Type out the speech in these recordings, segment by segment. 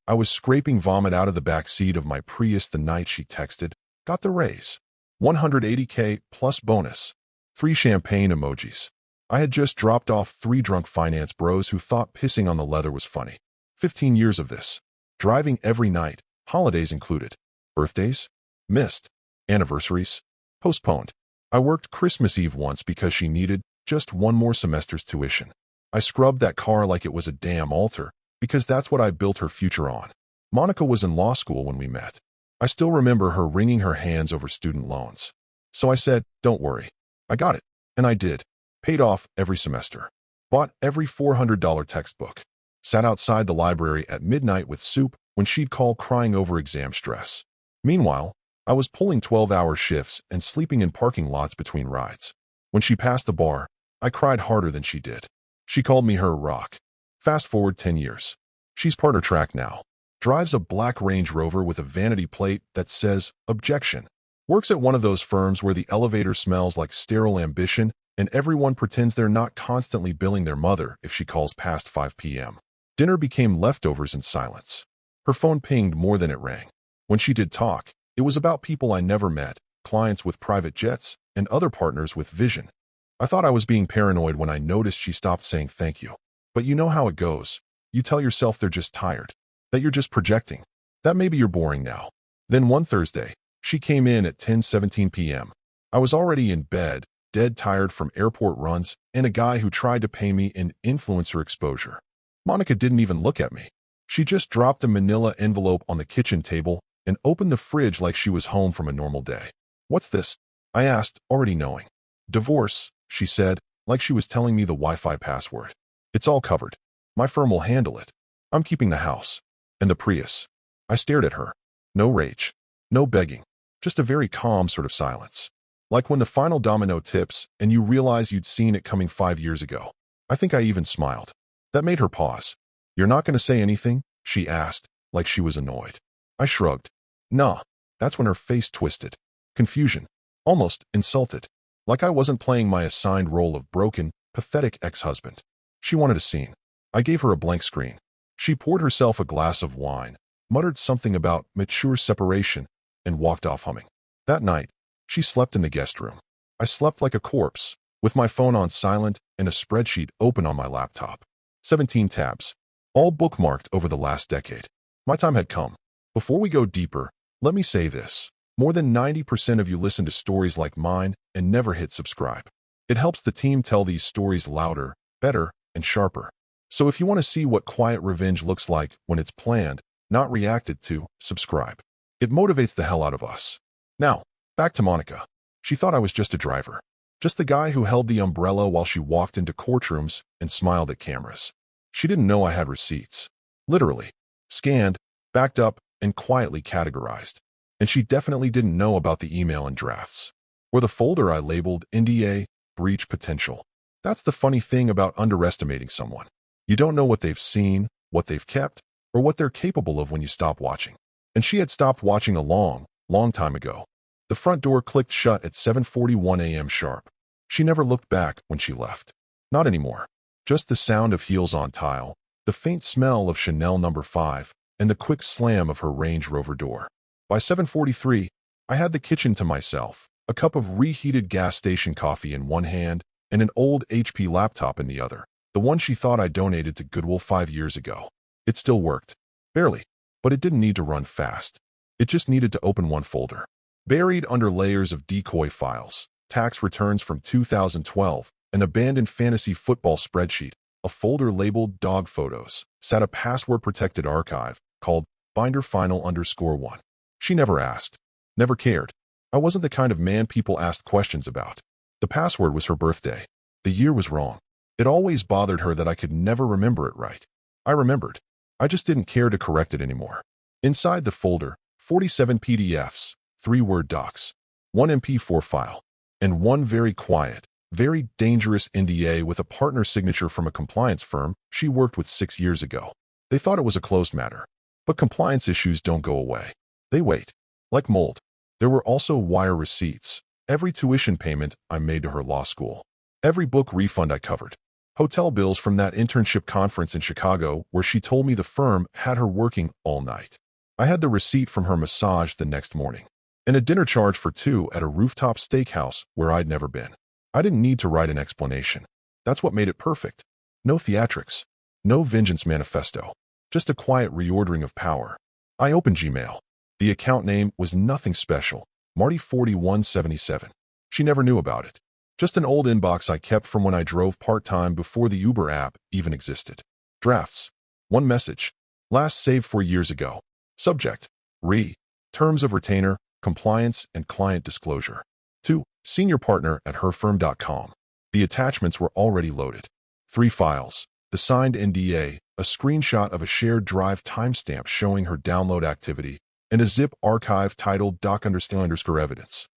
I was scraping vomit out of the back seat of my Prius the night she texted, "Got the raise. 180K plus bonus. 3 champagne emojis." I had just dropped off 3 drunk finance bros who thought pissing on the leather was funny. 15 years of this. Driving every night, holidays included. Birthdays? Missed. Anniversaries? Postponed. I worked Christmas Eve once because she needed just one more semester's tuition. I scrubbed that car like it was a damn altar, because that's what I built her future on. Monica was in law school when we met. I still remember her wringing her hands over student loans. So I said, "Don't worry. I got it." And I did. Paid off every semester. Bought every $400 textbook. Sat outside the library at midnight with soup when she'd call crying over exam stress. Meanwhile, I was pulling 12-hour shifts and sleeping in parking lots between rides. When she passed the bar, I cried harder than she did. She called me her rock. Fast forward 10 years. She's partner track now. Drives a black Range Rover with a vanity plate that says, "Objection." Works at one of those firms where the elevator smells like sterile ambition and everyone pretends they're not constantly billing their mother if she calls past 5 p.m. Dinner became leftovers and silence. Her phone pinged more than it rang. When she did talk, it was about people I never met, clients with private jets, and other partners with vision. I thought I was being paranoid when I noticed she stopped saying thank you. But you know how it goes. You tell yourself they're just tired, that you're just projecting, that maybe you're boring now. Then one Thursday, she came in at 10:17 p.m. I was already in bed, dead tired from airport runs and a guy who tried to pay me in influencer exposure. Monica didn't even look at me. She just dropped a manila envelope on the kitchen table and opened the fridge like she was home from a normal day. "What's this?" I asked, already knowing. "Divorce," she said, like she was telling me the Wi-Fi password. "It's all covered. My firm will handle it. I'm keeping the house. And the Prius." I stared at her. No rage. No begging. Just a very calm sort of silence. Like when the final domino tips and you realize you'd seen it coming 5 years ago. I think I even smiled. That made her pause. "You're not going to say anything?" she asked, like she was annoyed. I shrugged. "Nah." That's when her face twisted. Confusion. Almost insulted. Like I wasn't playing my assigned role of broken, pathetic ex-husband. She wanted a scene. I gave her a blank screen. She poured herself a glass of wine, muttered something about mature separation, and walked off humming. That night, she slept in the guest room. I slept like a corpse, with my phone on silent and a spreadsheet open on my laptop. 17 tabs, all bookmarked over the last decade. My time had come. Before we go deeper, let me say this. More than 90% of you listen to stories like mine and never hit subscribe. It helps the team tell these stories louder, better, and sharper. So if you want to see what quiet revenge looks like when it's planned, not reacted to, subscribe. It motivates the hell out of us. Now, back to Monica. She thought I was just a driver. Just the guy who held the umbrella while she walked into courtrooms and smiled at cameras. She didn't know I had receipts. Literally. Scanned, backed up, and quietly categorized. And she definitely didn't know about the email and drafts. Or the folder I labeled NDA, breach potential. That's the funny thing about underestimating someone. You don't know what they've seen, what they've kept, or what they're capable of when you stop watching. And she had stopped watching a long, long time ago. The front door clicked shut at 7:41 a.m. sharp. She never looked back when she left. Not anymore. Just the sound of heels on tile, the faint smell of Chanel No. 5, and the quick slam of her Range Rover door. By 7:43, I had the kitchen to myself, a cup of reheated gas station coffee in one hand and an old HP laptop in the other, the one she thought I donated to Goodwill 5 years ago. It still worked. Barely. But it didn't need to run fast. It just needed to open one folder. Buried under layers of decoy files, tax returns from 2012, an abandoned fantasy football spreadsheet, a folder labeled dog photos, sat a password-protected archive called binderfinal_1. She never asked. Never cared. I wasn't the kind of man people asked questions about. The password was her birthday. The year was wrong. It always bothered her that I could never remember it right. I remembered. I just didn't care to correct it anymore. Inside the folder, 47 PDFs, 3 Word docs, 1 MP4 file, and one very quiet, very dangerous NDA with a partner signature from a compliance firm she worked with 6 years ago. They thought it was a closed matter. But compliance issues don't go away. They wait. Like mold. There were also wire receipts, every tuition payment I made to her law school, every book refund I covered, Hotel bills from that internship conference in Chicago where she told me the firm had her working all night. I had the receipt from her massage the next morning. And a dinner charge for two at a rooftop steakhouse where I'd never been. I didn't need to write an explanation. That's what made it perfect. No theatrics. No vengeance manifesto. Just a quiet reordering of power. I opened Gmail. The account name was nothing special. Marty4177. She never knew about it. Just an old inbox I kept from when I drove part-time before the Uber app even existed. Drafts. One message. Last saved 4 years ago. Subject. Terms of retainer, compliance, and client disclosure. 2. Senior partner at herfirm.com. The attachments were already loaded. 3 files. The signed NDA, a screenshot of a shared drive timestamp showing her download activity, and a zip archive titled doc_evidence.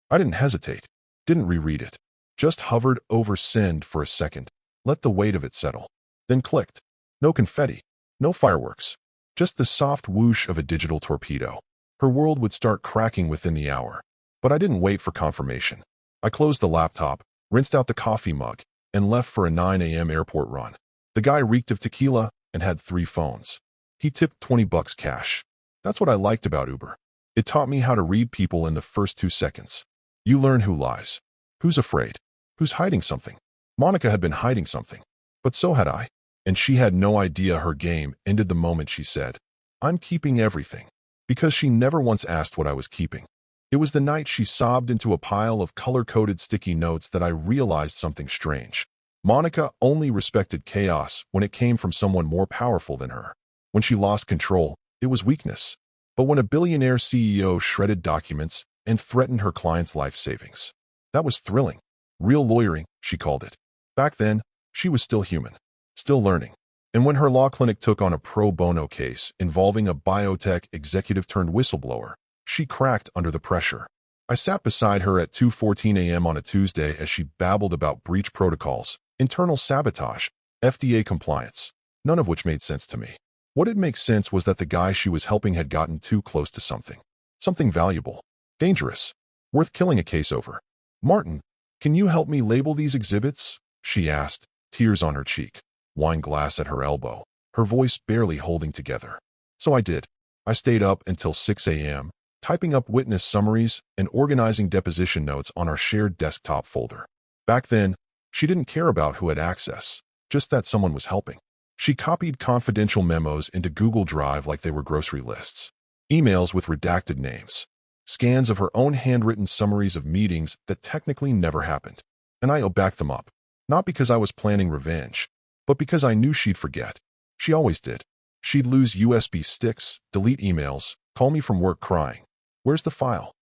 I didn't hesitate. Didn't reread it. Just hovered over send for a second, let the weight of it settle. Then clicked. No confetti. No fireworks. Just the soft whoosh of a digital torpedo. Her world would start cracking within the hour. But I didn't wait for confirmation. I closed the laptop, rinsed out the coffee mug, and left for a 9 a.m. airport run. The guy reeked of tequila and had 3 phones. He tipped $20 cash. That's what I liked about Uber. It taught me how to read people in the first 2 seconds. You learn who lies, who's afraid, who's hiding something. Monica had been hiding something, but so had I. And she had no idea her game ended the moment she said, "I'm keeping everything," because she never once asked what I was keeping. It was the night she sobbed into a pile of color-coded sticky notes that I realized something strange. Monica only respected chaos when it came from someone more powerful than her. When she lost control, it was weakness. But when a billionaire CEO shredded documents and threatened her client's life savings, that was thrilling. Real lawyering, she called it. Back then, she was still human. Still learning. And when her law clinic took on a pro bono case involving a biotech executive-turned-whistleblower, she cracked under the pressure. I sat beside her at 2:14 a.m. on a Tuesday as she babbled about breach protocols, internal sabotage, FDA compliance, none of which made sense to me. What did make sense was that the guy she was helping had gotten too close to something. Something valuable. Dangerous. Worth killing a case over. "Martin, can you help me label these exhibits?" she asked, tears on her cheek. Wine glass at her elbow, her voice barely holding together. So I did. I stayed up until 6 a.m., typing up witness summaries and organizing deposition notes on our shared desktop folder. Back then, she didn't care about who had access, just that someone was helping. She copied confidential memos into Google Drive like they were grocery lists. Emails with redacted names. Scans of her own handwritten summaries of meetings that technically never happened. And I backed them up. Not because I was planning revenge, but because I knew she'd forget. She always did. She'd lose USB sticks, delete emails, call me from work crying. "Where's the file?"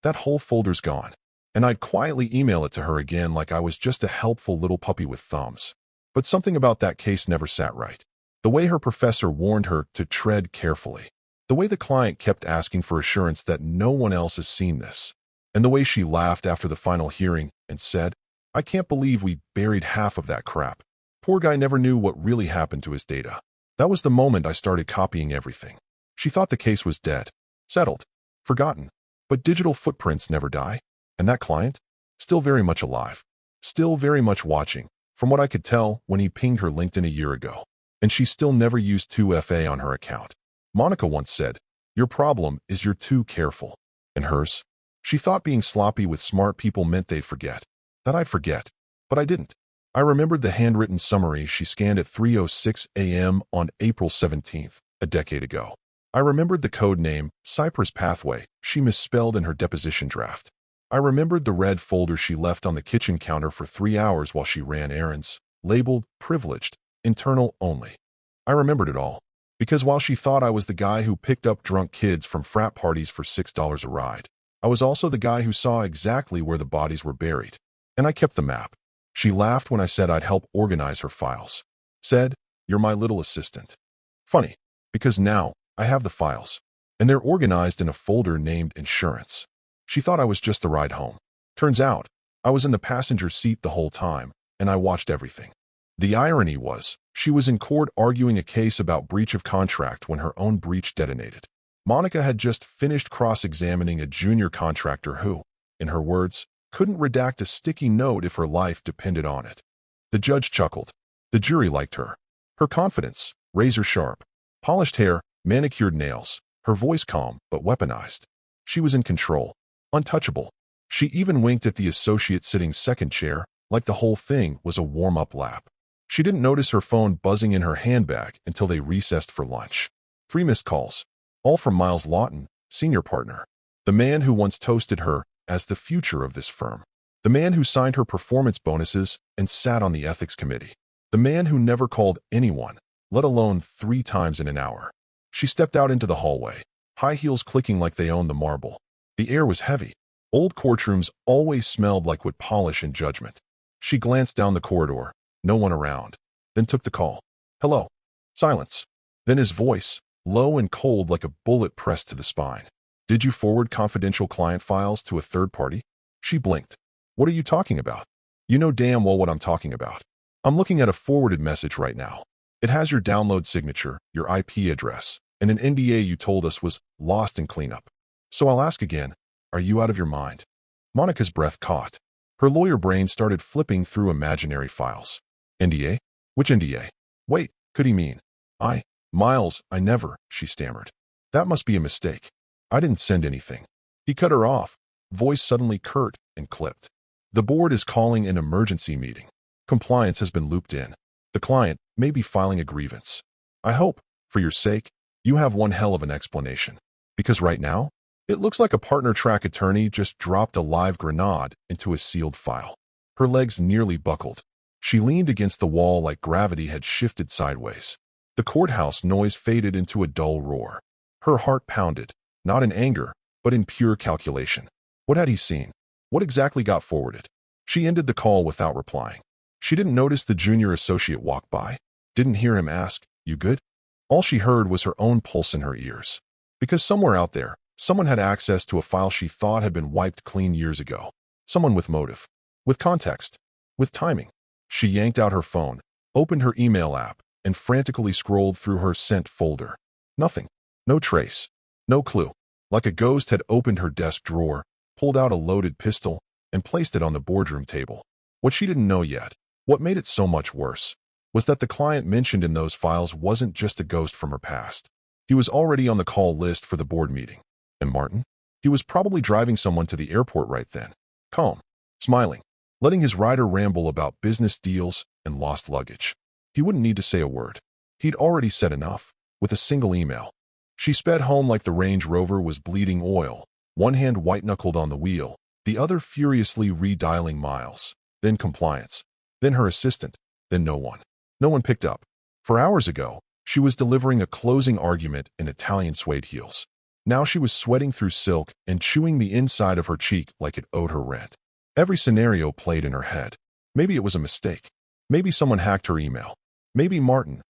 That whole folder's gone. And I'd quietly email it to her again like I was just a helpful little puppy with thumbs. But something about that case never sat right. The way her professor warned her to tread carefully. The way the client kept asking for assurance that no one else has seen this. And the way she laughed after the final hearing and said, "I can't believe we buried half of that crap. Poor guy never knew what really happened to his data." That was the moment I started copying everything. She thought the case was dead, settled, forgotten. But digital footprints never die. And that client? Still very much alive. Still very much watching, from what I could tell when he pinged her LinkedIn a year ago. And she still never used 2FA on her account. Monica once said, "Your problem is you're too careful." And hers? She thought being sloppy with smart people meant they'd forget. That I'd forget. But I didn't. I remembered the handwritten summary she scanned at 3:06 a.m. on April 17th, a decade ago. I remembered the code name, Cypress Pathway, she misspelled in her deposition draft. I remembered the red folder she left on the kitchen counter for 3 hours while she ran errands, labeled privileged, internal only. I remembered it all. Because while she thought I was the guy who picked up drunk kids from frat parties for $6 a ride, I was also the guy who saw exactly where the bodies were buried. And I kept the map. She laughed when I said I'd help organize her files. Said, "You're my little assistant." Funny, because now I have the files, and they're organized in a folder named Insurance. She thought I was just the ride home. Turns out, I was in the passenger seat the whole time, and I watched everything. The irony was, she was in court arguing a case about breach of contract when her own breach detonated. Monica had just finished cross-examining a junior contractor who, in her words, couldn't redact a sticky note if her life depended on it. The judge chuckled. The jury liked her. Her confidence, razor-sharp, polished hair, manicured nails, her voice calm but weaponized. She was in control, untouchable. She even winked at the associate sitting second chair, like the whole thing was a warm-up lap. She didn't notice her phone buzzing in her handbag until they recessed for lunch. 3 missed calls, all from Miles Lawton, senior partner, the man who once toasted her as the future of this firm, the man who signed her performance bonuses and sat on the ethics committee, the man who never called anyone, let alone 3 times in an hour. She stepped out into the hallway, high heels clicking like they owned the marble. The air was heavy. Old courtrooms always smelled like wood polish and judgment. She glanced down the corridor, no one around, then took the call. Hello. Silence. Then his voice, low and cold like a bullet pressed to the spine. Did you forward confidential client files to a third party? She blinked. What are you talking about? You know damn well what I'm talking about. I'm looking at a forwarded message right now. It has your download signature, your IP address, and an NDA you told us was lost in cleanup. So I'll ask again, are you out of your mind? Monica's breath caught. Her lawyer brain started flipping through imaginary files. NDA? Which NDA? Wait, could he mean? Miles, I never, she stammered. That must be a mistake. I didn't send anything. He cut her off, voice suddenly curt and clipped. The board is calling an emergency meeting. Compliance has been looped in. The client may be filing a grievance. I hope, for your sake, you have one hell of an explanation. Because right now, it looks like a partner-track attorney just dropped a live grenade into a sealed file. Her legs nearly buckled. She leaned against the wall like gravity had shifted sideways. The courthouse noise faded into a dull roar. Her heart pounded, not in anger, but in pure calculation. What had he seen? What exactly got forwarded? She ended the call without replying. She didn't notice the junior associate walk by, didn't hear him ask, "You good?" All she heard was her own pulse in her ears. Because somewhere out there, someone had access to a file she thought had been wiped clean years ago. Someone with motive, with context, with timing. She yanked out her phone, opened her email app, and frantically scrolled through her sent folder. Nothing. No trace. No clue. Like a ghost had opened her desk drawer, pulled out a loaded pistol, and placed it on the boardroom table. What she didn't know yet, what made it so much worse, was that the client mentioned in those files wasn't just a ghost from her past. He was already on the call list for the board meeting. And Martin? He was probably driving someone to the airport right then. Calm. Smiling. Letting his rider ramble about business deals and lost luggage. He wouldn't need to say a word. He'd already said enough, with a single email. She sped home like the Range Rover was bleeding oil, one hand white-knuckled on the wheel, the other furiously redialing Miles, then compliance, then her assistant, then no one. No one picked up. For hours ago, she was delivering a closing argument in Italian suede heels. Now she was sweating through silk and chewing the inside of her cheek like it owed her rent. Every scenario played in her head. Maybe it was a mistake. Maybe someone hacked her email. Maybe Martin,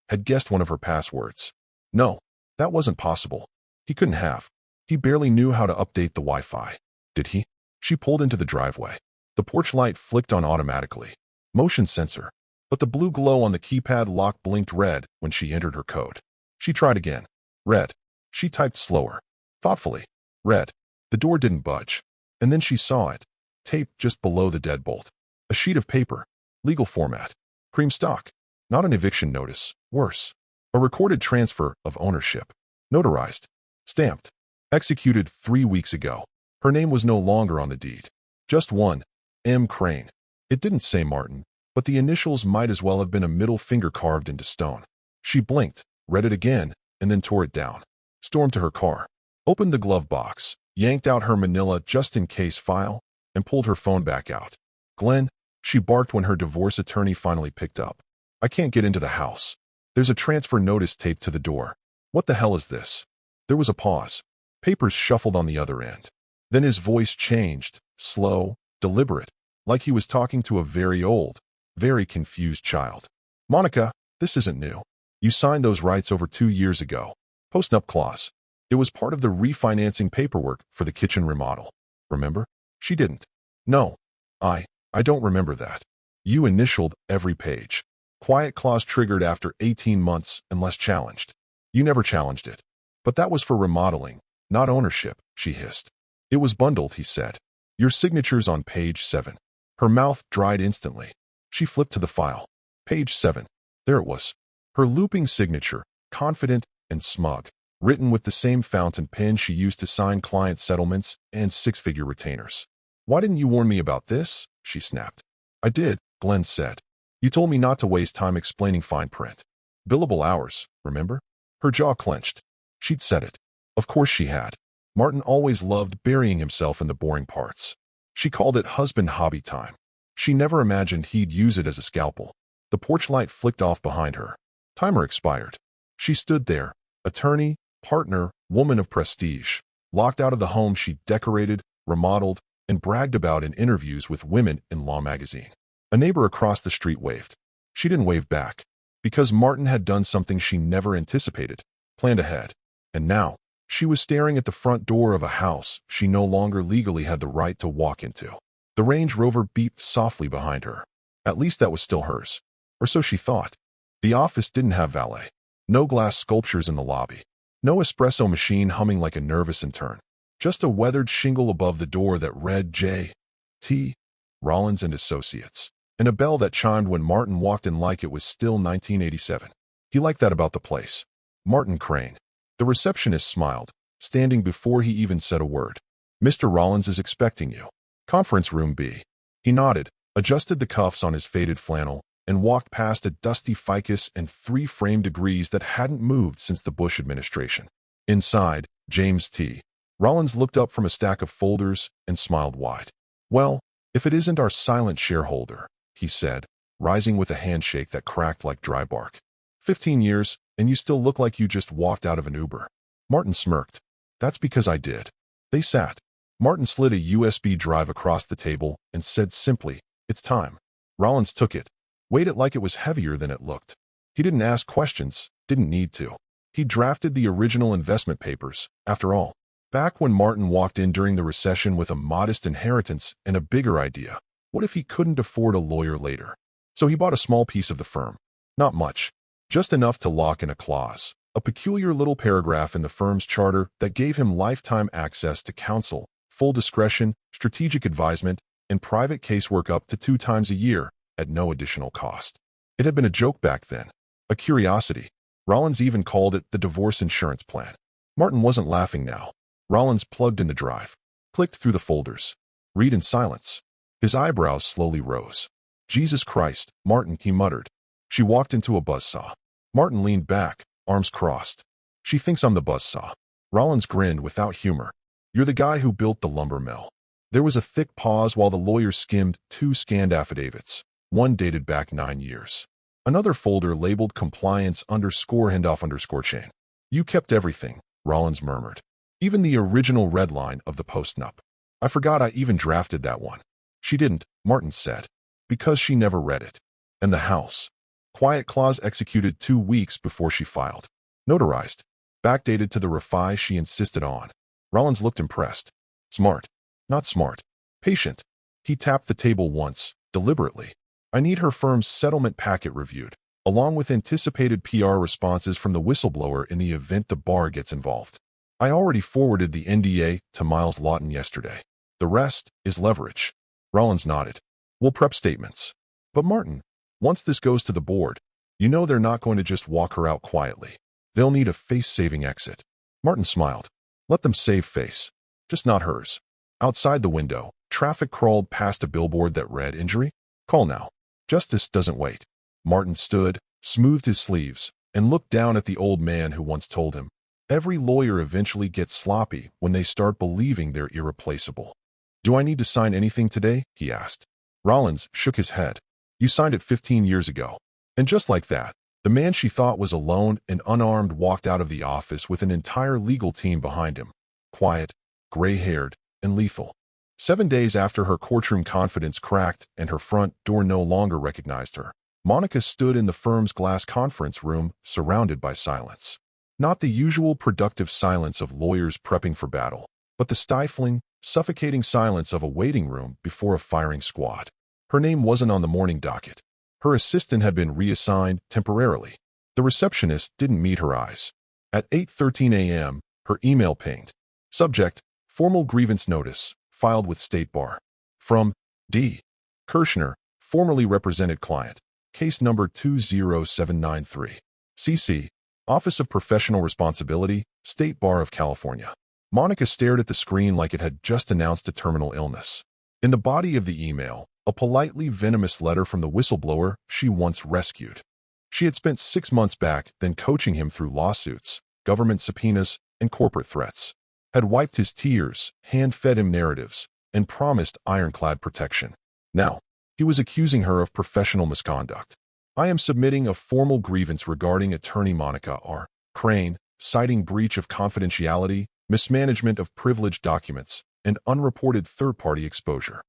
had guessed one of her passwords. No, that wasn't possible. He couldn't have. He barely knew how to update the Wi-Fi. Did he? She pulled into the driveway. The porch light flicked on automatically. Motion sensor. But the blue glow on the keypad lock blinked red when she entered her code. She tried again. Red. She typed slower. Thoughtfully. Red. The door didn't budge. And then she saw it. Taped just below the deadbolt. A sheet of paper. Legal format. Cream stock. Not an eviction notice. Worse. A recorded transfer of ownership. Notarized. Stamped. Executed 3 weeks ago. Her name was no longer on the deed. Just one. M. Crane. It didn't say Martin, but the initials might as well have been a middle finger carved into stone. She blinked, read it again, and then tore it down. Stormed to her car. Opened the glove box, yanked out her manila just-in-case file, and pulled her phone back out. Glenn, she barked when her divorce attorney finally picked up. I can't get into the house. There's a transfer notice taped to the door. What the hell is this? There was a pause. Papers shuffled on the other end. Then his voice changed, slow, deliberate, like he was talking to a very old, very confused child. Monica, this isn't new. You signed those rights over 2 years ago. Post-nup clause. It was part of the refinancing paperwork for the kitchen remodel. Remember? She didn't. No. I don't remember that. You initialed every page. Quiet clause triggered after 18 months unless challenged. You never challenged it. But that was for remodeling, not ownership, she hissed. It was bundled, he said. Your signature's on page 7. Her mouth dried instantly. She flipped to the file. Page 7. There it was. Her looping signature, confident and smug, written with the same fountain pen she used to sign client settlements and six-figure retainers. "Why didn't you warn me about this?" she snapped. "I did," Glenn said. "You told me not to waste time explaining fine print. Billable hours, remember?" Her jaw clenched. She'd said it. Of course she had. Martin always loved burying himself in the boring parts. She called it husband hobby time. She never imagined he'd use it as a scalpel. The porch light flicked off behind her. Timer expired. She stood there, attorney, partner, woman of prestige, locked out of the home she decorated, remodeled, and bragged about in interviews with Women in Law magazine. A neighbor across the street waved. She didn't wave back, because Martin had done something she never anticipated, planned ahead. And now, she was staring at the front door of a house she no longer legally had the right to walk into. The Range Rover beeped softly behind her. At least that was still hers. Or so she thought. The office didn't have valet. No glass sculptures in the lobby. No espresso machine humming like a nervous intern. Just a weathered shingle above the door that read J.T. Rollins and Associates, and a bell that chimed when Martin walked in like it was still 1987. He liked that about the place. Martin Crane. The receptionist smiled, standing before he even said a word. "Mr. Rollins is expecting you. Conference room B." He nodded, adjusted the cuffs on his faded flannel, and walked past a dusty ficus and 3 framed degrees that hadn't moved since the Bush administration. Inside, James T. Rollins looked up from a stack of folders and smiled wide. "Well, if it isn't our silent shareholder," he said, rising with a handshake that cracked like dry bark. 15 years, and you still look like you just walked out of an Uber." Martin smirked. "That's because I did." They sat. Martin slid a USB drive across the table and said simply, "It's time." Rollins took it, weighed it like it was heavier than it looked. He didn't ask questions, didn't need to. He drafted the original investment papers, after all. Back when Martin walked in during the recession with a modest inheritance and a bigger idea, what if he couldn't afford a lawyer later? So he bought a small piece of the firm. Not much. Just enough to lock in a clause, a peculiar little paragraph in the firm's charter that gave him lifetime access to counsel, full discretion, strategic advisement, and private casework up to 2 times a year at no additional cost. It had been a joke back then, a curiosity. Rollins even called it the divorce insurance plan. Martin wasn't laughing now. Rollins plugged in the drive, clicked through the folders. Read in silence. His eyebrows slowly rose. "Jesus Christ, Martin," he muttered. She walked into a buzzsaw. Martin leaned back, arms crossed. "She thinks I'm the buzzsaw." Rollins grinned without humor. "You're the guy who built the lumber mill." There was a thick pause while the lawyer skimmed 2 scanned affidavits. One dated back 9 years. Another folder labeled compliance _handoff_chain. "You kept everything," Rollins murmured. "Even the original red line of the post-nup. I forgot I even drafted that one." "She didn't," Martin said, "because she never read it." "And the house. Quiet clause executed 2 weeks before she filed. Notarized. Backdated to the refi she insisted on." Rollins looked impressed. "Smart. Not smart. Patient." He tapped the table once, deliberately. "I need her firm's settlement packet reviewed, along with anticipated PR responses from the whistleblower in the event the bar gets involved. I already forwarded the NDA to Miles Lawton yesterday. The rest is leverage." Rollins nodded. "We'll prep statements." "But Martin, once this goes to the board, you know they're not going to just walk her out quietly. They'll need a face-saving exit." Martin smiled. "Let them save face. Just not hers." Outside the window, traffic crawled past a billboard that read, "Injury? Call now. Justice doesn't wait." Martin stood, smoothed his sleeves, and looked down at the old man who once told him, "Every lawyer eventually gets sloppy when they start believing they're irreplaceable." "Do I need to sign anything today?" he asked. Rollins shook his head. "You signed it 15 years ago." And just like that, the man she thought was alone and unarmed walked out of the office with an entire legal team behind him. Quiet, gray-haired, and lethal. 7 days after her courtroom confidence cracked and her front door no longer recognized her, Monica stood in the firm's glass conference room, surrounded by silence. Not the usual productive silence of lawyers prepping for battle, but the stifling, suffocating silence of a waiting room before a firing squad. Her name wasn't on the morning docket. Her assistant had been reassigned temporarily. The receptionist didn't meet her eyes. At 8:13 a.m., her email pinged. Subject: formal grievance notice, filed with State Bar. From D. Kirshner, formerly represented client. case number 20793. CC, Office of Professional Responsibility, State Bar of California. Monica stared at the screen like it had just announced a terminal illness. In the body of the email, a politely venomous letter from the whistleblower she once rescued. She had spent 6 months back then coaching him through lawsuits, government subpoenas, and corporate threats. Had wiped his tears, hand-fed him narratives, and promised ironclad protection. Now, he was accusing her of professional misconduct. I am submitting a formal grievance regarding attorney Monica R. Crane, citing breach of confidentiality, mismanagement of privileged documents, and unreported third-party exposure.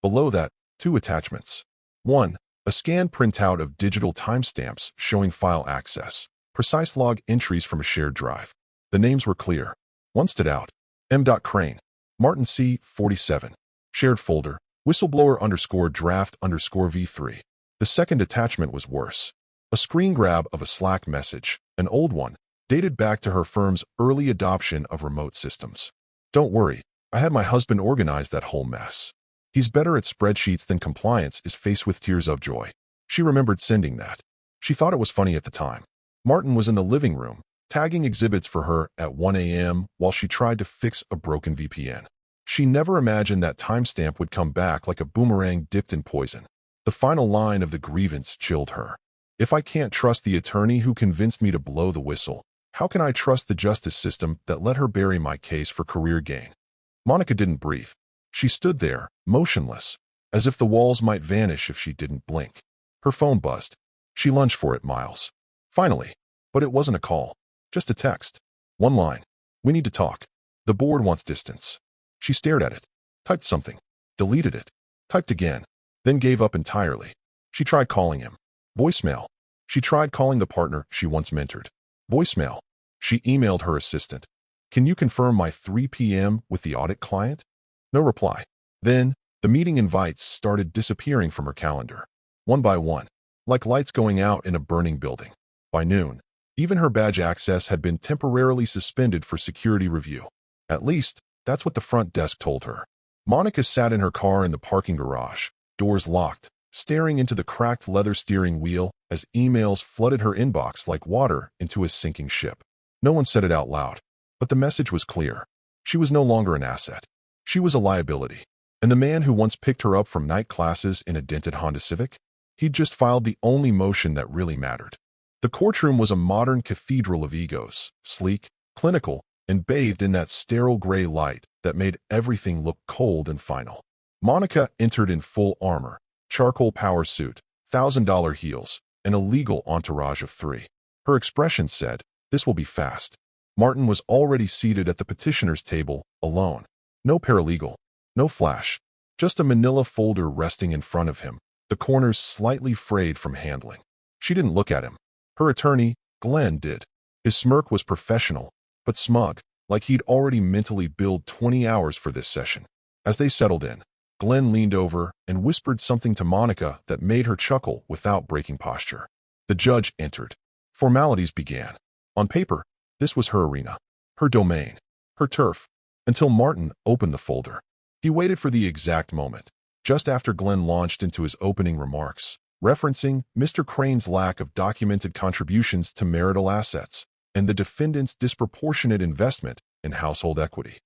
Below that, 2 attachments. 1. A scanned printout of digital timestamps showing file access, precise log entries from a shared drive. The names were clear. One stood out. M. Crane. Martin C. 47. Shared folder. Whistleblower_draft_V3. The second attachment was worse. A screen grab of a Slack message, an old one, dated back to her firm's early adoption of remote systems. Don't worry, I had my husband organize that whole mess. He's better at spreadsheets than compliance is faced with tears of joy. She remembered sending that. She thought it was funny at the time. Martin was in the living room, tagging exhibits for her at 1 a.m. while she tried to fix a broken VPN. She never imagined that timestamp would come back like a boomerang dipped in poison. The final line of the grievance chilled her. If I can't trust the attorney who convinced me to blow the whistle, how can I trust the justice system that let her bury my case for career gain? Monica didn't breathe. She stood there, motionless, as if the walls might vanish if she didn't blink. Her phone buzzed. She lunged for it, Miles. Finally. But it wasn't a call. Just a text. One line. We need to talk. The board wants distance. She stared at it. Typed something. Deleted it. Typed again. Then gave up entirely. She tried calling him. Voicemail. She tried calling the partner she once mentored. Voicemail. She emailed her assistant. Can you confirm my 3 p.m. with the audit client? No reply. Then, the meeting invites started disappearing from her calendar. One by one. Like lights going out in a burning building. By noon, even her badge access had been temporarily suspended for security review. At least, that's what the front desk told her. Monica sat in her car in the parking garage, doors locked, staring into the cracked leather steering wheel as emails flooded her inbox like water into a sinking ship. No one said it out loud, but the message was clear. She was no longer an asset. She was a liability. And the man who once picked her up from night classes in a dented Honda Civic? He'd just filed the only motion that really mattered. The courtroom was a modern cathedral of egos, sleek, clinical, and bathed in that sterile gray light that made everything look cold and final. Monica entered in full armor, charcoal power suit, $1,000 heels, and a legal entourage of 3. Her expression said, "This will be fast." Martin was already seated at the petitioner's table, alone. No paralegal, no flash, just a manila folder resting in front of him, the corners slightly frayed from handling. She didn't look at him. Her attorney, Glenn, did. His smirk was professional, but smug, like he'd already mentally billed 20 hours for this session. As they settled in, Glenn leaned over and whispered something to Monica that made her chuckle without breaking posture. The judge entered. Formalities began. On paper, this was her arena, her domain, her turf, until Martin opened the folder. He waited for the exact moment, just after Glenn launched into his opening remarks, referencing Mr. Crane's lack of documented contributions to marital assets and the defendant's disproportionate investment in household equity.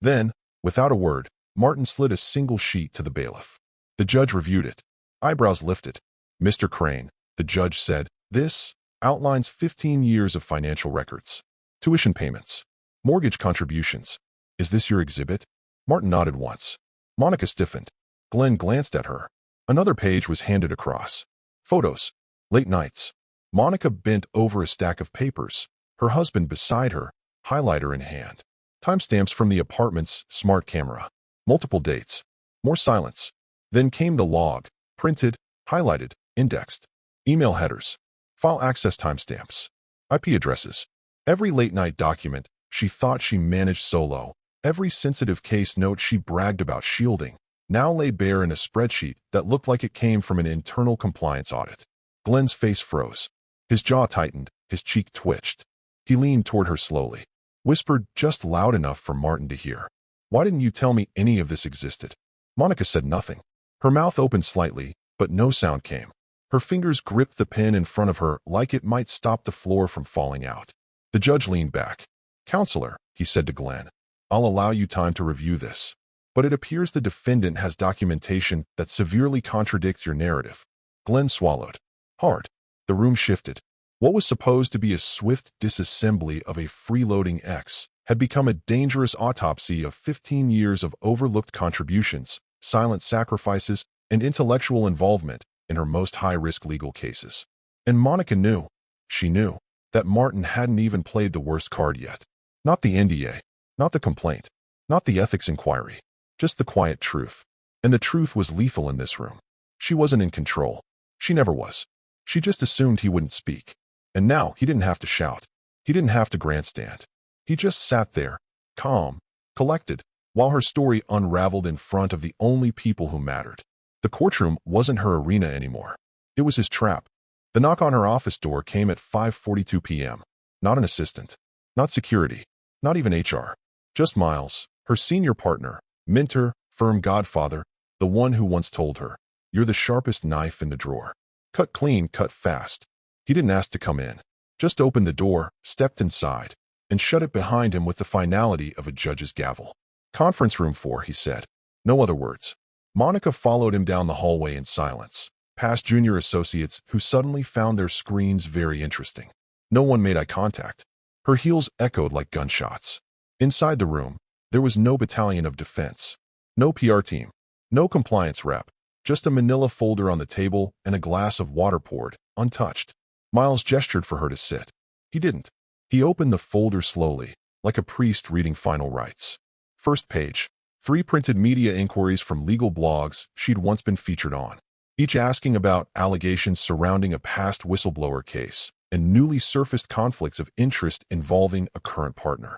Then, without a word, Martin slid a single sheet to the bailiff. The judge reviewed it. Eyebrows lifted. "Mr. Crane," the judge said, "this outlines 15 years of financial records. Tuition payments. Mortgage contributions. Is this your exhibit?" Martin nodded once. Monica stiffened. Glenn glanced at her. Another page was handed across. Photos. Late nights. Monica bent over a stack of papers, her husband beside her, highlighter in hand. Timestamps from the apartment's smart camera. Multiple dates. More silence. Then came the log, printed, highlighted, indexed. Email headers. File access timestamps. IP addresses. Every late-night document she thought she managed solo, every sensitive case note she bragged about shielding, now lay bare in a spreadsheet that looked like it came from an internal compliance audit. Glenn's face froze. His jaw tightened, his cheek twitched. He leaned toward her slowly, whispered just loud enough for Martin to hear. "Why didn't you tell me any of this existed?" Monica said nothing. Her mouth opened slightly, but no sound came. Her fingers gripped the pen in front of her like it might stop the floor from falling out. The judge leaned back. "Counselor," he said to Glenn, "I'll allow you time to review this. But it appears the defendant has documentation that severely contradicts your narrative." Glenn swallowed hard. The room shifted. What was supposed to be a swift disassembly of a freeloading ex had become a dangerous autopsy of 15 years of overlooked contributions, silent sacrifices, and intellectual involvement in her most high-risk legal cases. And Monica knew, she knew, that Martin hadn't even played the worst card yet. Not the NDA, not the complaint, not the ethics inquiry, just the quiet truth. And the truth was lethal in this room. She wasn't in control. She never was. She just assumed he wouldn't speak. And now he didn't have to shout. He didn't have to grandstand. He just sat there, calm, collected, while her story unraveled in front of the only people who mattered. The courtroom wasn't her arena anymore. It was his trap. The knock on her office door came at 5:42 p.m. Not an assistant, not security, not even HR. Just Miles, her senior partner, mentor, firm godfather, the one who once told her, "You're the sharpest knife in the drawer." Cut clean, cut fast. He didn't ask to come in. Just opened the door, stepped inside, and shut it behind him with the finality of a judge's gavel. "Conference room 4, he said. No other words. Monica followed him down the hallway in silence, past junior associates who suddenly found their screens very interesting. No one made eye contact. Her heels echoed like gunshots. Inside the room, there was no battalion of defense, no PR team, no compliance rep, just a manila folder on the table and a glass of water poured, untouched. Miles gestured for her to sit. He didn't. He opened the folder slowly, like a priest reading final rites. First page. 3 printed media inquiries from legal blogs she'd once been featured on, each asking about allegations surrounding a past whistleblower case and newly surfaced conflicts of interest involving a current partner.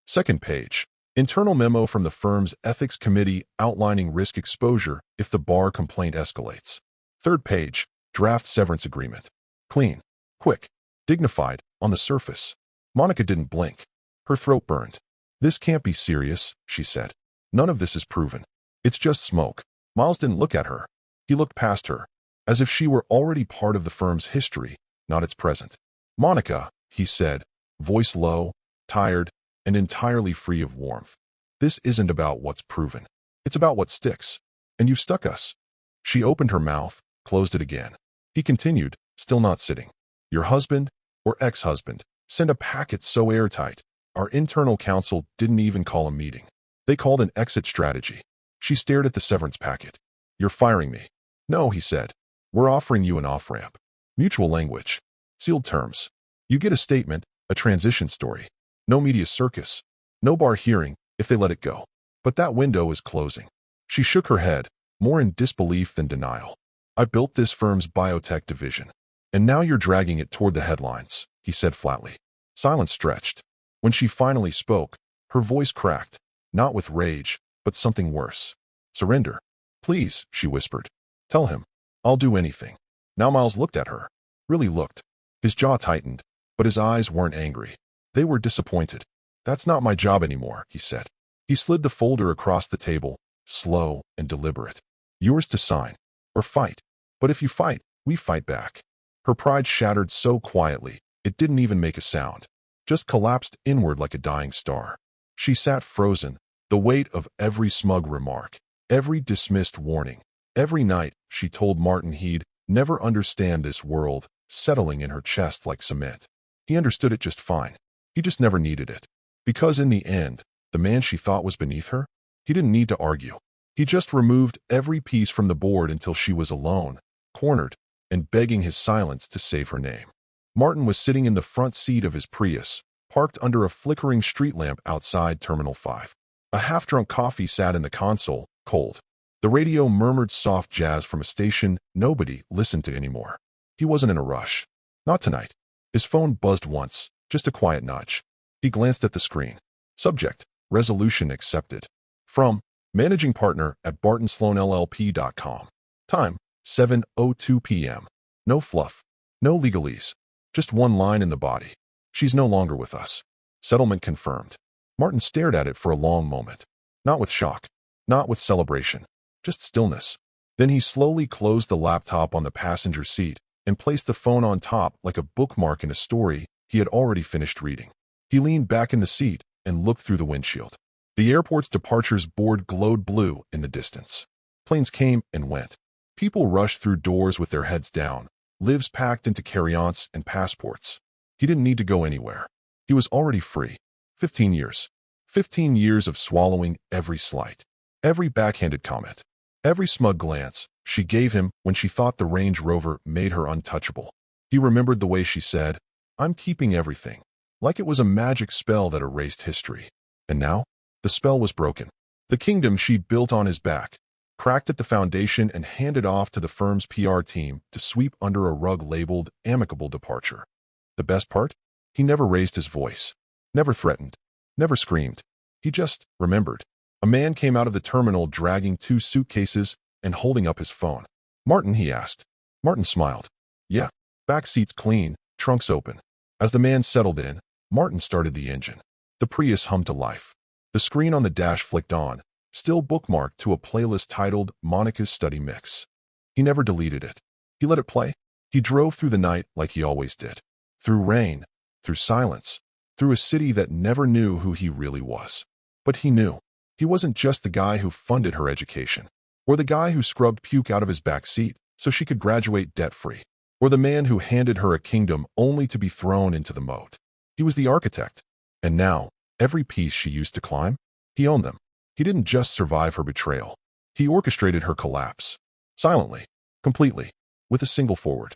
Second page. Internal memo from the firm's ethics committee outlining risk exposure if the bar complaint escalates. Third page. Draft severance agreement. Clean, quick, dignified, on the surface. Monica didn't blink. Her throat burned. "This can't be serious," she said. "None of this is proven. It's just smoke." Miles didn't look at her. He looked past her, as if she were already part of the firm's history, not its present. "Monica," he said, voice low, tired, and entirely free of warmth. "This isn't about what's proven. It's about what sticks. And you've stuck us." She opened her mouth, closed it again. He continued, still not sitting. "Your husband, or ex-husband, sent a packet so airtight, our internal counsel didn't even call a meeting. They called an exit strategy." She stared at the severance packet. "You're firing me." "No," he said. "We're offering you an off-ramp. Mutual language. Sealed terms. You get a statement, a transition story. No media circus. No bar hearing, if they let it go. But that window is closing." She shook her head, more in disbelief than denial. "I built this firm's biotech division. And now you're dragging it toward the headlines," he said flatly. Silence stretched. When she finally spoke, her voice cracked, not with rage, but something worse. "Surrender. Please," she whispered. "Tell him. I'll do anything." Now Miles looked at her. Really looked. His jaw tightened, but his eyes weren't angry. They were disappointed. "That's not my job anymore," he said. He slid the folder across the table, slow and deliberate. "Yours to sign. Or fight. But if you fight, we fight back." Her pride shattered so quietly, it didn't even make a sound. Just collapsed inward like a dying star. She sat frozen, the weight of every smug remark, every dismissed warning, every night she told Martin he'd never understand this world, settling in her chest like cement. He understood it just fine. He just never needed it. Because in the end, the man she thought was beneath her, he didn't need to argue. He just removed every piece from the board until she was alone, cornered, and begging his silence to save her name. Martin was sitting in the front seat of his Prius, parked under a flickering street lamp outside Terminal 5. A half-drunk coffee sat in the console, cold. The radio murmured soft jazz from a station nobody listened to anymore. He wasn't in a rush. Not tonight. His phone buzzed once, just a quiet nudge. He glanced at the screen. Subject: resolution accepted. From managing partner at bartonsloanllp.com. Time: 7:02 p.m. No fluff. No legalese. Just one line in the body. "She's no longer with us. Settlement confirmed." Martin stared at it for a long moment. Not with shock. Not with celebration. Just stillness. Then he slowly closed the laptop on the passenger seat and placed the phone on top like a bookmark in a story he had already finished reading. He leaned back in the seat and looked through the windshield. The airport's departures board glowed blue in the distance. Planes came and went. People rushed through doors with their heads down, lives packed into carry-ons and passports. He didn't need to go anywhere. He was already free. 15 years. 15 years of swallowing every slight, every backhanded comment, every smug glance she gave him when she thought the Range Rover made her untouchable. He remembered the way she said, "I'm keeping everything," like it was a magic spell that erased history. And now, the spell was broken. The kingdom she'd built on his back cracked at the foundation and handed off to the firm's PR team to sweep under a rug labeled amicable departure. The best part? He never raised his voice, never threatened, never screamed. He just remembered. A man came out of the terminal dragging 2 suitcases and holding up his phone. "Martin?" he asked. Martin smiled. "Yeah, back seat's clean, trunks open." As the man settled in, Martin started the engine. The Prius hummed to life. The screen on the dash flicked on, still bookmarked to a playlist titled Monica's Study Mix. He never deleted it. He let it play. He drove through the night like he always did. Through rain, through silence, through a city that never knew who he really was. But he knew. He wasn't just the guy who funded her education, or the guy who scrubbed puke out of his back seat so she could graduate debt-free, or the man who handed her a kingdom only to be thrown into the moat. He was the architect. And now, every piece she used to climb, he owned them. He didn't just survive her betrayal. He orchestrated her collapse. Silently. Completely. With a single forward.